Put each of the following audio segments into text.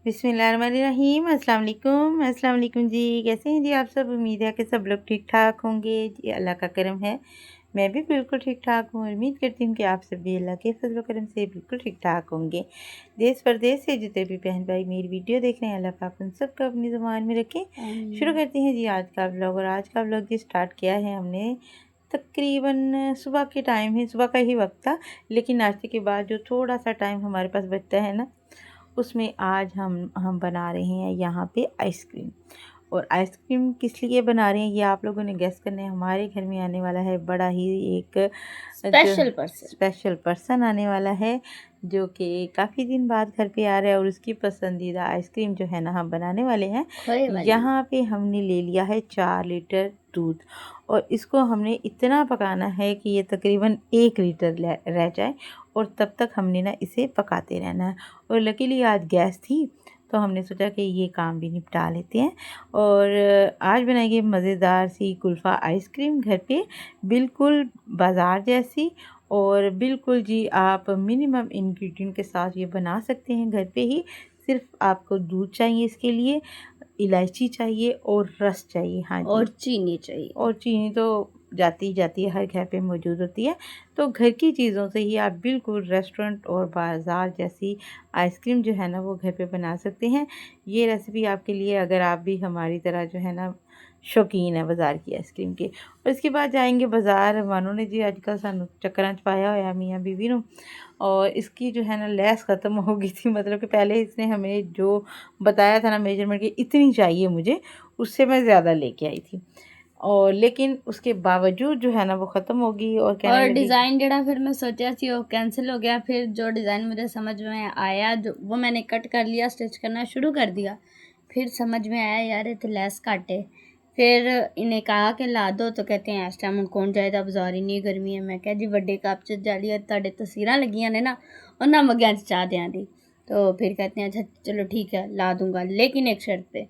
बिस्मिल्लाहिर्रहमानिर्रहीम। अस्सलाम वालेकुम जी। कैसे हैं जी आप सब? उम्मीद है कि सब लोग ठीक ठाक होंगे जी। अल्लाह का करम है, मैं भी बिल्कुल ठीक ठाक हूँ। उम्मीद करती हूँ कि आप सब भी अल्लाह के फजल करम से बिल्कुल ठीक ठाक होंगे। देश परदेश से जितने भी बहन भाई मेरी वीडियो देख रहे हैं, अल्लाह पाक उन सब को अपनी ज़ुबान में रखें। शुरू करते हैं जी आज का व्लॉग। और आज का व्लॉग जी स्टार्ट किया है हमने तकरीबन सुबह के टाइम है, सुबह का ही वक्त था, लेकिन नाश्ते के बाद जो थोड़ा सा टाइम हमारे पास बचता है ना, उसमें आज हम बना रहे हैं यहाँ पे आइसक्रीम। और आइसक्रीम किस लिए बना रहे हैं ये आप लोगों ने गेस करना है। हमारे घर में आने वाला है बड़ा ही एक जो स्पेशल पर्सन आने वाला है, जो कि काफ़ी दिन बाद घर पे आ रहा है, और उसकी पसंदीदा आइसक्रीम जो है ना हम बनाने वाले हैं। यहाँ पे हमने ले लिया है 4 लीटर दूध, और इसको हमने इतना पकाना है कि ये तकरीबन 1 लीटर रह जाए, और तब तक हमने ना इसे पकाते रहना है। और लकीली आज गैस थी, तो हमने सोचा कि ये काम भी निपटा लेते हैं। और आज बनाएंगे मज़ेदार सी कुल्फ़ा आइसक्रीम घर पे, बिल्कुल बाज़ार जैसी। और बिल्कुल जी आप मिनिमम इंग्रेडिएंट के साथ ये बना सकते हैं घर पे ही। सिर्फ आपको दूध चाहिए, इसके लिए इलायची चाहिए और रस चाहिए, हाँ जी, और चीनी चाहिए। और चीनी तो जाती है, हर घर पे मौजूद होती है। तो घर की चीज़ों से ही आप बिल्कुल रेस्टोरेंट और बाज़ार जैसी आइसक्रीम जो है ना वो घर पे बना सकते हैं। ये रेसिपी आपके लिए, अगर आप भी हमारी तरह जो है ना शौकीन है बाज़ार की आइसक्रीम के। और इसके बाद जाएंगे बाज़ार। मानो ने जी अजकल सानू चक्कर च पाया होया मियाँ बीवी नू, और इसकी जो है ना लैस ख़त्म हो गई थी। मतलब कि पहले इसने हमें जो बताया था ना मेजरमेंट की इतनी चाहिए मुझे, उससे मैं ज़्यादा लेके आई थी, और लेकिन उसके बावजूद जो है ना वो ख़त्म हो गई। और कहने और लगी डिज़ाइन जड़ा फिर मैं सोचा थी वो कैंसिल हो गया। फिर जो डिज़ाइन मुझे समझ में आया जो वो मैंने कट कर लिया, स्टिच करना शुरू कर दिया। फिर समझ में आया यार ये तो लेस काटे। फिर इन्हें कहा कि ला दो, तो कहते हैं इस टाइम कौन जाएगा बाजार, इन्नी गर्मी है। मैं कहा जी वड्डे कप च जाली तुहाडे तस्वीरां लगियां ने ना, उन्हां मग्गियां च चाह दें दी। तो फिर कहते हैं अच्छा चलो ठीक है ला दूंगा, लेकिन एक शर्त पे।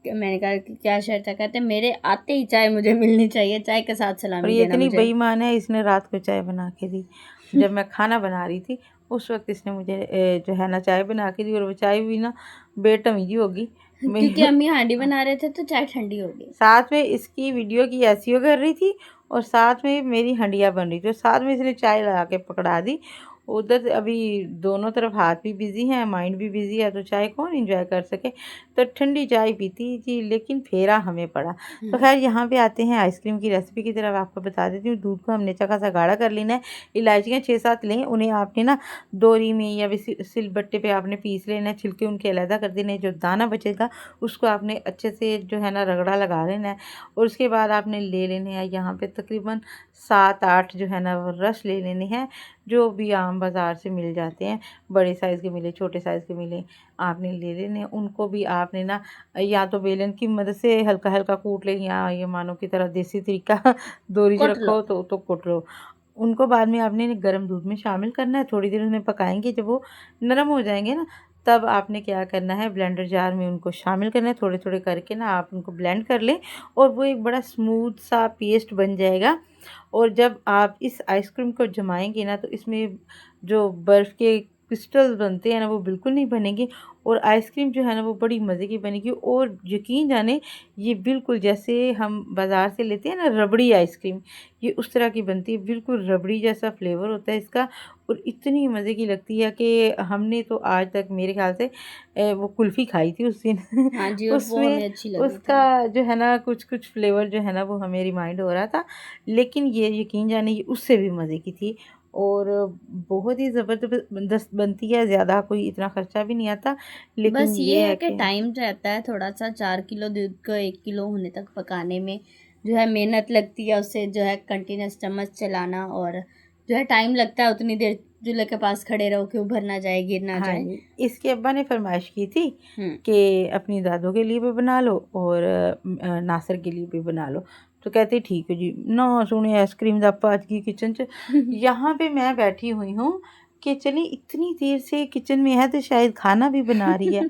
मैंने कहा कि क्या शर्त है? कहते मेरे आते ही चाय मुझे मिलनी चाहिए, चाय के साथ और सलामी ये देना इतनी मुझे। बेईमान है, इसने रात को चाय बना के दी। जब मैं खाना बना रही थी उस वक्त इसने मुझे जो है ना चाय बना के दी, और वो चाय भी ना बेटमी जी होगी। क्योंकि अम्मी हांडी बना रहे थे तो चाय ठंडी हो गई। साथ में इसकी वीडियो की एसईओ कर रही थी, और साथ में मेरी हंडिया बन रही थी, और साथ में इसने चाय लगा के पकड़ा दी। उधर अभी दोनों तरफ हाथ भी बिजी है, माइंड भी बिजी है, तो चाय कौन एंजॉय कर सके। तो ठंडी चाय पीती जी, लेकिन फेरा हमें पड़ा। तो खैर यहाँ पे आते हैं आइसक्रीम की रेसिपी की तरफ। आपको बता देती हूँ, दूध को हमने अच्छा खासा गाढ़ा कर लेना है। इलायचियाँ 6-7 लें, उन्हें आपने ना दोरी में या सिलबट्टे पे आपने पीस लेना है, छिलके उनके अलहदा कर देने। जो दाना बचेगा उसको आपने अच्छे से जो है ना रगड़ा लगा लेना है। और उसके बाद आपने ले लेने हैं यहाँ पे तकरीबन 7-8 जो है ना वो रस ले लेने हैं, जो भी आम बाज़ार से मिल जाते हैं। बड़े साइज़ के मिले, छोटे साइज़ के मिले, आपने ले लेने हैं। उनको भी आपने ना या तो बेलन की मदद से हल्का हल्का कूट लें, या ये मानो की तरह देसी तरीका दोरी से कुट लो। रखो तो कूट लो। उनको बाद में आपने गर्म दूध में शामिल करना है, थोड़ी देर उन्हें पकाएंगे। जब वो नरम हो जाएंगे ना, तब आपने क्या करना है, ब्लेंडर जार में उनको शामिल करना है। थोड़े थोड़े करके ना आप उनको ब्लेंड कर लें, और वो एक बड़ा स्मूथ सा पेस्ट बन जाएगा। और जब आप इस आइसक्रीम को जमाएंगे ना, तो इसमें जो बर्फ़ के क्रिस्टल्स बनते हैं ना वो बिल्कुल नहीं बनेंगे, और आइसक्रीम जो है ना वो बड़ी मज़े की बनेगी। और यकीन जाने ये बिल्कुल जैसे हम बाज़ार से लेते हैं ना रबड़ी आइसक्रीम, ये उस तरह की बनती है। बिल्कुल रबड़ी जैसा फ्लेवर होता है इसका, और इतनी मज़े की लगती है कि हमने तो आज तक मेरे ख्याल से वो कुल्फ़ी खाई थी उस दिन हाँ जी, और वो उसमें हमें अच्छी लगी उसका थी। जो है ना कुछ कुछ फ्लेवर जो है ना वो हमें रिमाइंड हो रहा था। लेकिन ये यकीन जाने ये उससे भी मज़े की थी, और बहुत ही ज़बरदस्त बनती है। ज़्यादा कोई इतना ख़र्चा भी नहीं आता, लेकिन बस ये ये है है कि कि टाइम रहता है थोड़ा सा। 4 किलो दूध को 1 किलो होने तक पकाने में जो है मेहनत लगती है, उससे जो है कंटिन्यूस चम्मच चलाना, और जो है टाइम लगता है उतनी देर चूल्हे के पास खड़े रहो कि उभर ना जाए, गिर ना हाँ जाए। जी, इसके अब्बा ने फरमाइश की थी हम्म। कि अपनी दादों के लिए भी बना लो, और नासिर के लिए भी बना लो। तो कहते ठीक है जी। ना सुने आइसक्रीम दा अप्पा अज की किचन च। यहाँ पे मैं बैठी हुई हूँ कि चलिए इतनी देर से किचन में है, तो शायद खाना भी बना रही है,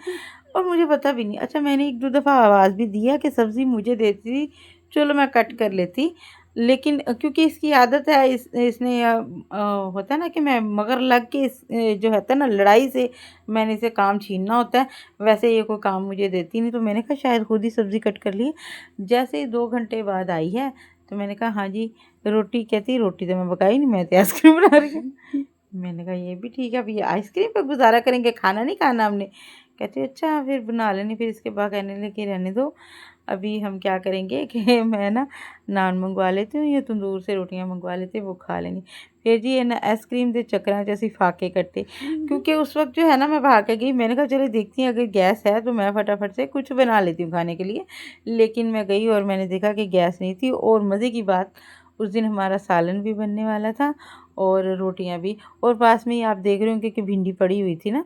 और मुझे पता भी नहीं। अच्छा, मैंने 1-2 दफ़ा आवाज़ भी दिया कि सब्ज़ी मुझे देती, चलो मैं कट कर लेती। लेकिन क्योंकि इसकी आदत है, इसने होता है ना कि मैं मगर लग के जो होता है ना लड़ाई से मैंने इसे काम छीनना होता है, वैसे ये कोई काम मुझे देती नहीं। तो मैंने कहा शायद खुद ही सब्ज़ी कट कर ली। जैसे ही 2 घंटे बाद आई है तो मैंने कहा हाँ जी, रोटी कहती रोटी तो मैं पकाई नहीं, मैं तो आइसक्रीम बना रही हूँ। मैंने कहा ये भी ठीक है, अब ये आइसक्रीम पे गुज़ारा करेंगे, खाना नहीं खाना हमने। कहती अच्छा फिर बना लेनी। फिर इसके बाद कहने लगी रहने दो, अभी हम क्या करेंगे कि मैं ना नान मंगवा लेती हूँ या तंदूर से रोटियां मंगवा लेते हैं, वो खा लेंगे। फिर जी ये ना आइसक्रीम दे चक्कर जैसे फाके कट्टे, क्योंकि उस वक्त जो है ना मैं भाग के गई, मैंने कहा चलो देखती हूँ अगर गैस है तो मैं फटाफट से कुछ बना लेती हूँ खाने के लिए। लेकिन मैं गई और मैंने देखा कि गैस नहीं थी। और मज़े की बात, उस दिन हमारा सालन भी बनने वाला था और रोटियां भी। और पास में ही आप देख रहे होंगे कि भिंडी पड़ी हुई थी ना,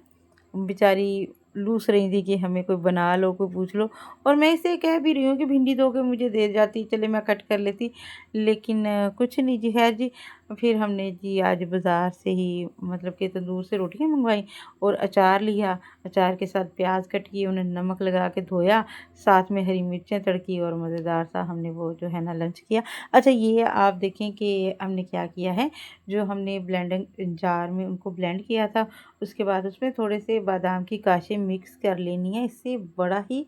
बेचारी लूस रही थी कि हमें कोई बना लो, कोई पूछ लो। और मैं इसे कह भी रही हूँ कि भिंडी दो के मुझे दे जाती, चले मैं कट कर लेती। लेकिन कुछ नहीं जी, खैर जी। फिर हमने जी आज बाज़ार से ही मतलब कि तंदूर से रोटियां मंगवाई और अचार लिया। अचार के साथ प्याज कट किए, उन्हें नमक लगा के धोया, साथ में हरी मिर्चें तड़की और मज़ेदार सा हमने वो जो है ना लंच किया। अच्छा ये आप देखें कि हमने क्या किया है, जो हमने ब्लेंडिंग जार में उनको ब्लेंड किया था, उसके बाद उसमें थोड़े से बादाम की काशें मिक्स कर लेनी है। इससे बड़ा ही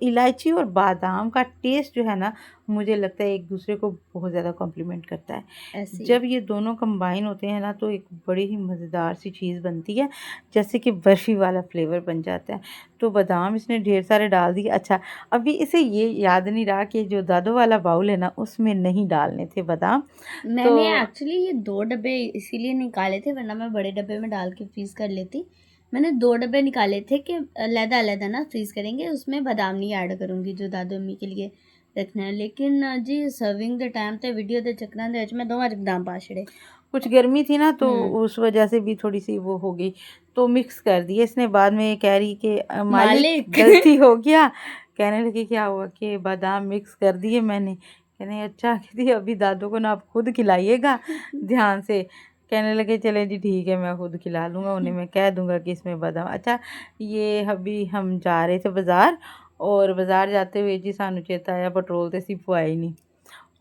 इलायची और बादाम का टेस्ट जो है ना, मुझे लगता है एक दूसरे को बहुत ज़्यादा कॉम्प्लीमेंट करता है। ऐसे ही। जब ये दोनों कंबाइन होते हैं ना तो एक बड़ी ही मज़ेदार सी चीज़ बनती है, जैसे कि बर्फ़ी वाला फ्लेवर बन जाता है। तो बादाम इसने ढेर सारे डाल दिए। अच्छा, अभी इसे ये याद नहीं रहा कि जो दादो वाला बाउल है ना उसमें नहीं डालने थे बादाम। तो मैंने एक्चुअली ये 2 डब्बे इसीलिए निकाले थे, वरना मैं बड़े डब्बे में डाल के फ्रीज़ कर लेती। मैंने 2 डब्बे निकाले थे कि अलग-अलग ना फ्रीज़ करेंगे, उसमें बादाम नहीं ऐड करूँगी जो दादू अम्मी के लिए रखना है। लेकिन जी सर्विंग दे टाइम ते वीडियो दे चक्करां दे विच मैं दोवां च बादाम पा छड़े। कुछ गर्मी थी ना तो हुँ, उस वजह से भी थोड़ी-सी वो हो गई, तो मिक्स कर दिए। इसने बाद में ये कह रही कि मालिक मालिक गलती हो गया। कहने लगी क्या हुआ कि बादाम मिक्स कर दिए मैंने। कहने अच्छा, कहती अभी दादू को ना आप खुद खिलाइएगा ध्यान से। कहने लगे चलें जी ठीक है, मैं खुद खिला लूँगा उन्हें, मैं कह दूँगा कि इसमें बादाम। अच्छा, ये अभी हम जा रहे थे बाज़ार और बाज़ार जाते हुए जी सानू चेता आया पेट्रोल तो असीं पवाया ही नहीं।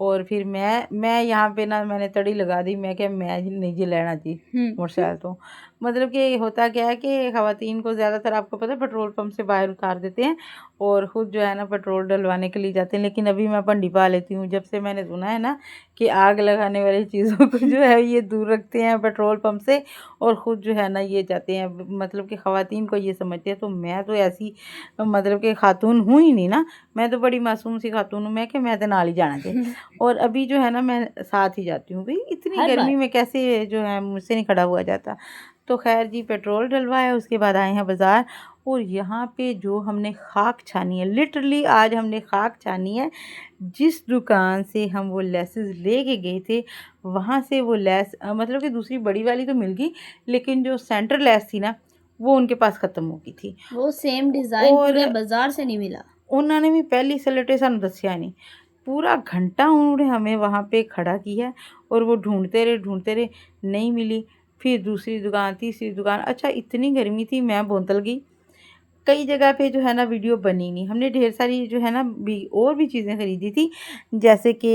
और फिर मैं यहाँ पे ना मैंने तड़ी लगा दी, मैं क्या मैं नहीं जी लेना जी हुँ। मोटरसाइकिल तो। मतलब कि होता क्या है कि ख़वातीन को ज़्यादातर आपको पता है पेट्रोल पंप से बाहर उतार देते हैं और ख़ुद जो है ना पेट्रोल डलवाने के लिए जाते हैं। लेकिन अभी मैं भंडी पा लेती हूँ, जब से मैंने सुना है ना कि आग लगाने वाली चीज़ों को जो है ये दूर रखते हैं पेट्रोल पंप से और ख़ुद जो है ना ये जाते हैं, मतलब कि ख़वातीन को ये समझते हैं। तो मैं तो ऐसी मतलब कि खातून हूँ ही नहीं ना, मैं तो बड़ी मासूम सी खातून हूँ, मैं कि मैं तो नाल ही जाना जे। और अभी जो है ना मैं साथ ही जाती हूँ, भई इतनी हर गर्मी बार। में कैसे जो है मुझसे नहीं खड़ा हुआ जाता। तो ख़ैर जी पेट्रोल डलवाया, उसके बाद आए हैं बाज़ार और यहाँ पे जो हमने खाक छानी है, लिटरली आज हमने खाक छानी है। जिस दुकान से हम वो लेसेस लेके गए थे, वहाँ से वो लेस मतलब कि दूसरी बड़ी वाली तो मिल गई, लेकिन जो सेंटर लेस थी ना, वो उनके पास ख़त्म हो गई थी। वो सेम डिज़ाइन और पूरे बाज़ार से नहीं मिला। ਉਹਨਾਂ ਨੇ ਵੀ ਪਹਿਲੀ सलटे सानू दस्सिया नहीं। पूरा घंटा उन्होंने हमें वहाँ पे खड़ा किया और वो ढूंढते रहे, नहीं मिली। फिर दूसरी दुकान, तीसरी दुकान। अच्छा इतनी गर्मी थी, मैं बोंतल गई। कई जगह पे जो है ना वीडियो बनी नहीं। हमने ढेर सारी जो है ना भी और भी चीज़ें ख़रीदी थी, जैसे कि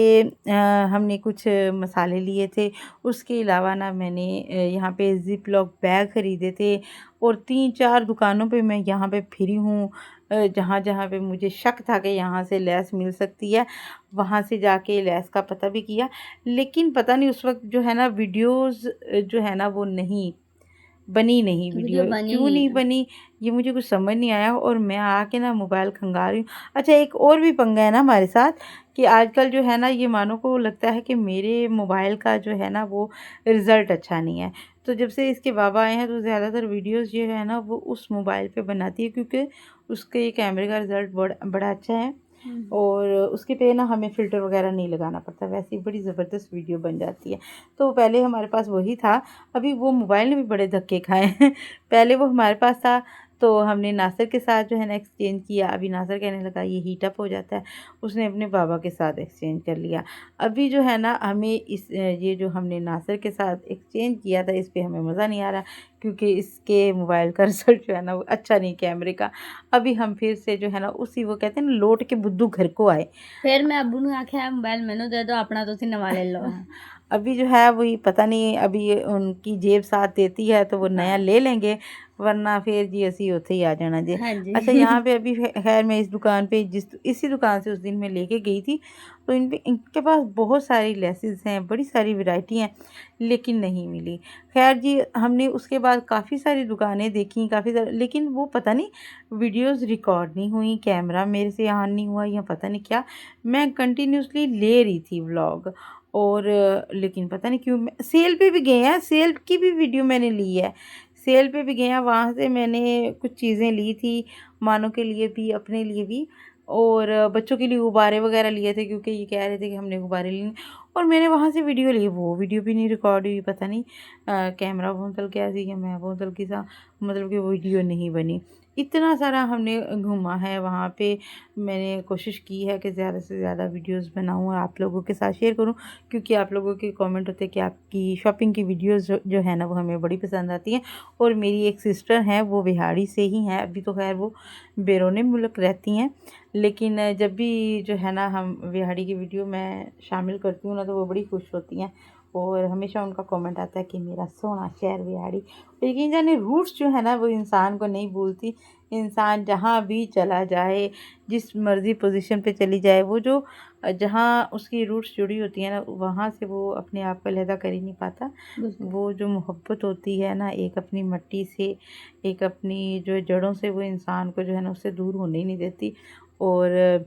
हमने कुछ मसाले लिए थे। उसके अलावा ना मैंने यहाँ पे ज़िप लॉक बैग ख़रीदे थे और 3-4 दुकानों पे मैं यहाँ पे फिरी हूँ। जहाँ-जहाँ पे मुझे शक था कि यहाँ से लेस मिल सकती है, वहाँ से जाके लेस का पता भी किया। लेकिन पता नहीं उस वक़्त जो है ना वीडियोज़ जो है ना वो नहीं बनी, नहीं वीडियो वीडियो बनी क्यों नहीं नहीं है। बनी, ये मुझे कुछ समझ नहीं आया और मैं आके ना मोबाइल खंगाल रही हूँ। अच्छा एक और भी पंगा है ना हमारे साथ कि आजकल जो है ना ये मानो को लगता है कि मेरे मोबाइल का जो है ना वो रिज़ल्ट अच्छा नहीं है। तो जब से इसके बाबा आए हैं तो ज़्यादातर वीडियोज़ जो है ना वो उस मोबाइल पे बनाती है, क्योंकि उसके कैमरे का रिज़ल्ट बड़ा अच्छा है हुँ। और उसके पे ना हमें फ़िल्टर वगैरह नहीं लगाना पड़ता, वैसे ही बड़ी ज़बरदस्त वीडियो बन जाती है। तो पहले हमारे पास वही था, अभी वो मोबाइल ने भी बड़े धक्के खाए हैं। पहले वो हमारे पास था तो हमने नासिर के साथ जो है ना एक्सचेंज किया। अभी नासिर कहने लगा ये हीट अप हो जाता है, उसने अपने बाबा के साथ एक्सचेंज कर लिया। अभी जो है ना हमें ये जो हमने नासिर के साथ एक्सचेंज किया था इस पे हमें मज़ा नहीं आ रहा, क्योंकि इसके मोबाइल का रिजल्ट जो है ना वो अच्छा नहीं कैमरे का। अभी हम फिर से जो है ना उसी वो कहते हैं ना लौट के बुद्धू घर को आए। फिर मैं अब्बू ने आख्या मोबाइल मैनू दे दो, अपना तुसी नवा ले लो। अभी जो है वही पता नहीं, अभी उनकी जेब साथ देती है तो वो नया ले लेंगे, वरना फिर जी असी उत्थे ही आ जाना जी। हाँ अच्छा, जी। यहाँ पे अभी खैर मैं इस दुकान पे इसी दुकान से उस दिन मैं लेके गई थी, तो इनके पास बहुत सारी लेसेस हैं, बड़ी सारी वैरायटी हैं, लेकिन नहीं मिली। खैर जी, हमने उसके बाद काफ़ी सारी दुकानें देखी, काफ़ी सारी, लेकिन वो पता नहीं वीडियोस रिकॉर्ड नहीं हुई, कैमरा मेरे से ऑन नहीं हुआ या पता नहीं क्या। मैं कंटिन्यूसली ले रही थी व्लॉग, और लेकिन पता नहीं क्यों सेल पे भी गए हैं, सेल की भी वीडियो मैंने ली है, सेल पे भी गए हैं, वहाँ से मैंने कुछ चीज़ें ली थी, मानो के लिए भी अपने लिए भी, और बच्चों के लिए गुब्बारे वगैरह लिए थे, क्योंकि ये कह रहे थे कि हमने गुब्बारे लिए, और मैंने वहाँ से वीडियो ली, वो वीडियो भी नहीं रिकॉर्ड हुई। पता नहीं कैमरा बोतल क्या सी, मैं बोतल की सा, मतलब कि वीडियो नहीं बनी। इतना सारा हमने घूमा है वहाँ पे। मैंने कोशिश की है कि ज़्यादा से ज़्यादा वीडियोस बनाऊँ और आप लोगों के साथ शेयर करूँ, क्योंकि आप लोगों के कमेंट होते हैं कि आपकी शॉपिंग की वीडियोस जो है ना वो हमें बड़ी पसंद आती हैं। और मेरी एक सिस्टर हैं, वो बिहाड़ी से ही हैं, अभी तो खैर वो बैरून मुल्क रहती हैं, लेकिन जब भी जो है ना हम बिहाड़ी की वीडियो मैं शामिल करती हूँ ना, तो वो बड़ी खुश होती हैं, और हमेशा उनका कमेंट आता है कि मेरा सोना शहर बिहाड़ी। लेकिन जाने रूट्स जो है ना वो इंसान को नहीं भूलती। इंसान जहाँ भी चला जाए, जिस मर्ज़ी पोजीशन पे चली जाए, वो जो जहाँ उसकी रूट्स जुड़ी होती है ना, वहाँ से वो अपने आप को अलहदा कर ही नहीं पाता। बिल्कुल। वो जो मोहब्बत होती है ना एक अपनी मिट्टी से, एक अपनी जो जड़ों से, वो इंसान को जो है ना उससे दूर होने ही नहीं देती। और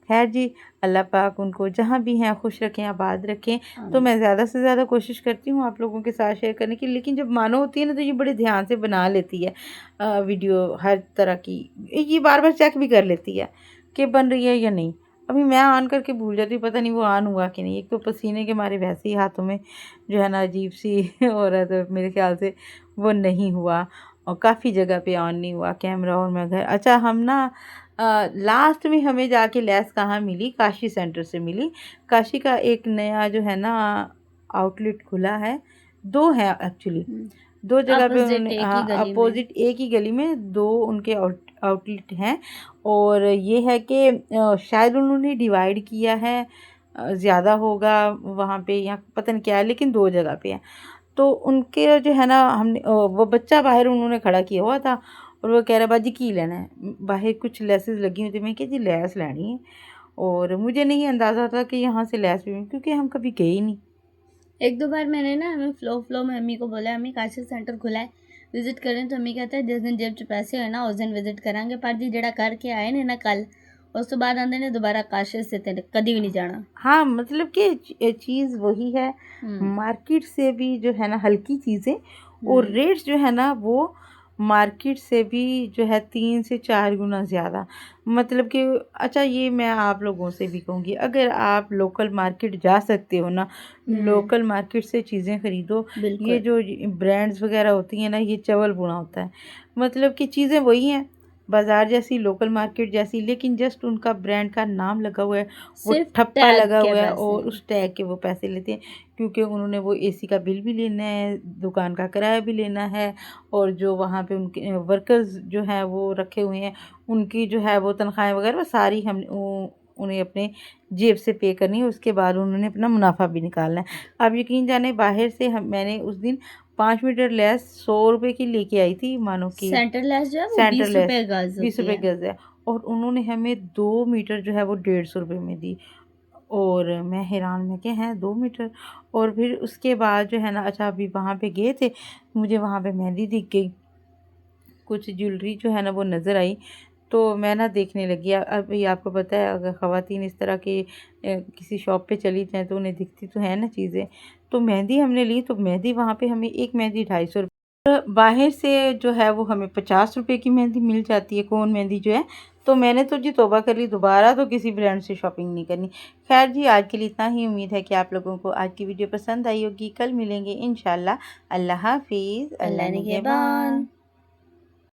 खैर जी, अल्लाह पाक उनको जहाँ भी हैं खुश रखें, आबाद रखें। तो मैं ज़्यादा से ज़्यादा कोशिश करती हूँ आप लोगों के साथ शेयर करने की, लेकिन जब मानो होती है ना तो ये बड़े ध्यान से बना लेती है वीडियो हर तरह की। ये बार बार चेक भी कर लेती है कि बन रही है या नहीं। अभी मैं ऑन करके भूल जाती हूँ, पता नहीं वो ऑन हुआ कि नहीं। एक तो पसीने के मारे वैसे ही हाथों में जो है ना अजीब सी हो रहा था, मेरे ख्याल से वो नहीं हुआ, और काफ़ी जगह पे ऑन नहीं हुआ कैमरा। और मैं घर, अच्छा हम ना लास्ट में हमें जाके लैस कहाँ मिली, काशी सेंटर से मिली। काशी का एक नया जो है ना आउटलेट खुला है, दो है एक्चुअली, दो जगह पे उन्होंने, अपोजिट एक ही गली में। अपोजिट एक ही गली में दो उनके आउटलेट हैं। और ये है कि शायद उन्होंने डिवाइड किया है, ज़्यादा होगा वहाँ पे या पता नहीं क्या है, लेकिन दो जगह पे है। तो उनके जो है ना हमने वो बच्चा बाहर उन्होंने खड़ा किया हुआ था, और वो कह रहा बाजी की लेना है, बाहर कुछ लेसेस लगी हुई थी। मैं कहा जी लेस लेनी है, और मुझे नहीं अंदाज़ा था कि यहाँ से लेस भी, क्योंकि हम कभी गए ही नहीं। एक दो बार मैंने ना हमें फ्लो में अम्मी को बोला अम्मी काशी सेंटर खुला है विजिट करें, तो अम्मी कहता है जिस दिन जेब च पैसे होए ना उस दिन विजिट करांगे, पर जी जेड़ा करके आए ने ना कल, उस तो बाद आंदे ने दोबारा काशी से ते कदी भी नहीं जाना। हाँ, मतलब कि चीज़ वही है, हम्म। मार्केट से भी जो है ना हल्की चीज़ें, और हम्म। रेट्स जो है ना वो मार्केट से भी जो है 3 से 4 गुना ज़्यादा। मतलब कि अच्छा, ये मैं आप लोगों से भी कहूँगी, अगर आप लोकल मार्केट जा सकते हो ना, लोकल मार्केट से चीज़ें ख़रीदो। ये बिल्कुल। जो ब्रांड्स वगैरह होती हैं ना, ये चवल-बुना होता है। मतलब कि चीज़ें वही हैं, बाज़ार जैसी, लोकल मार्केट जैसी, लेकिन जस्ट उनका ब्रांड का नाम लगा हुआ है, वो सिर्फ ठप्पा टैग लगा के हुआ है, पैसे और हैं। उस टैग के वो पैसे लेते हैं, क्योंकि उन्होंने वो एसी का बिल भी लेना है, दुकान का किराया भी लेना है, और जो वहाँ पे उनके वर्कर्स जो हैं वो रखे हुए हैं, उनकी जो है वो तनख्वाहें वगैरह वो सारी हम उन्हें अपने जेब से पे करनी है। उसके बाद उन्होंने अपना मुनाफा भी निकालना है। आप यकीन जाने, बाहर से मैंने उस दिन 5 मीटर लेस 100 रुपए की लेके आई थी, मानो कि सेंटर लेस जो है वो सेंटर 20 लेस रुपए गज 20 होती रुपए है। गज़ है, और उन्होंने हमें 2 मीटर जो है वो 150 रुपए में दी। और मैं हैरान, मैं क्या है 2 मीटर। और फिर उसके बाद जो है ना, अच्छा अभी वहाँ पे गए थे, मुझे वहाँ पे मेहंदी दिख गई, कुछ ज्वेलरी जो है ना वो नज़र आई, तो मैं ना देखने लगी। अभी आपको पता है, अगर ख़वातीन इस तरह के किसी शॉप पे चली जाएँ तो उन्हें दिखती तो है ना चीज़ें। तो मेहंदी हमने ली, तो मेहंदी वहाँ पे हमें एक मेहंदी 250 बाहर से जो है वो हमें 50 रुपए की मेहंदी मिल जाती है, कोन मेहंदी जो है। तो मैंने तो जी तौबा कर ली, दोबारा तो किसी ब्रांड से शॉपिंग नहीं करनी। खैर जी, आज के लिए इतना ही। उम्मीद है कि आप लोगों को आज की वीडियो पसंद आई होगी। कल मिलेंगे इंशाल्लाह। अल्लाह हाफ़िज़, अल्लाह अल्लाह निगहबान। निगहबान।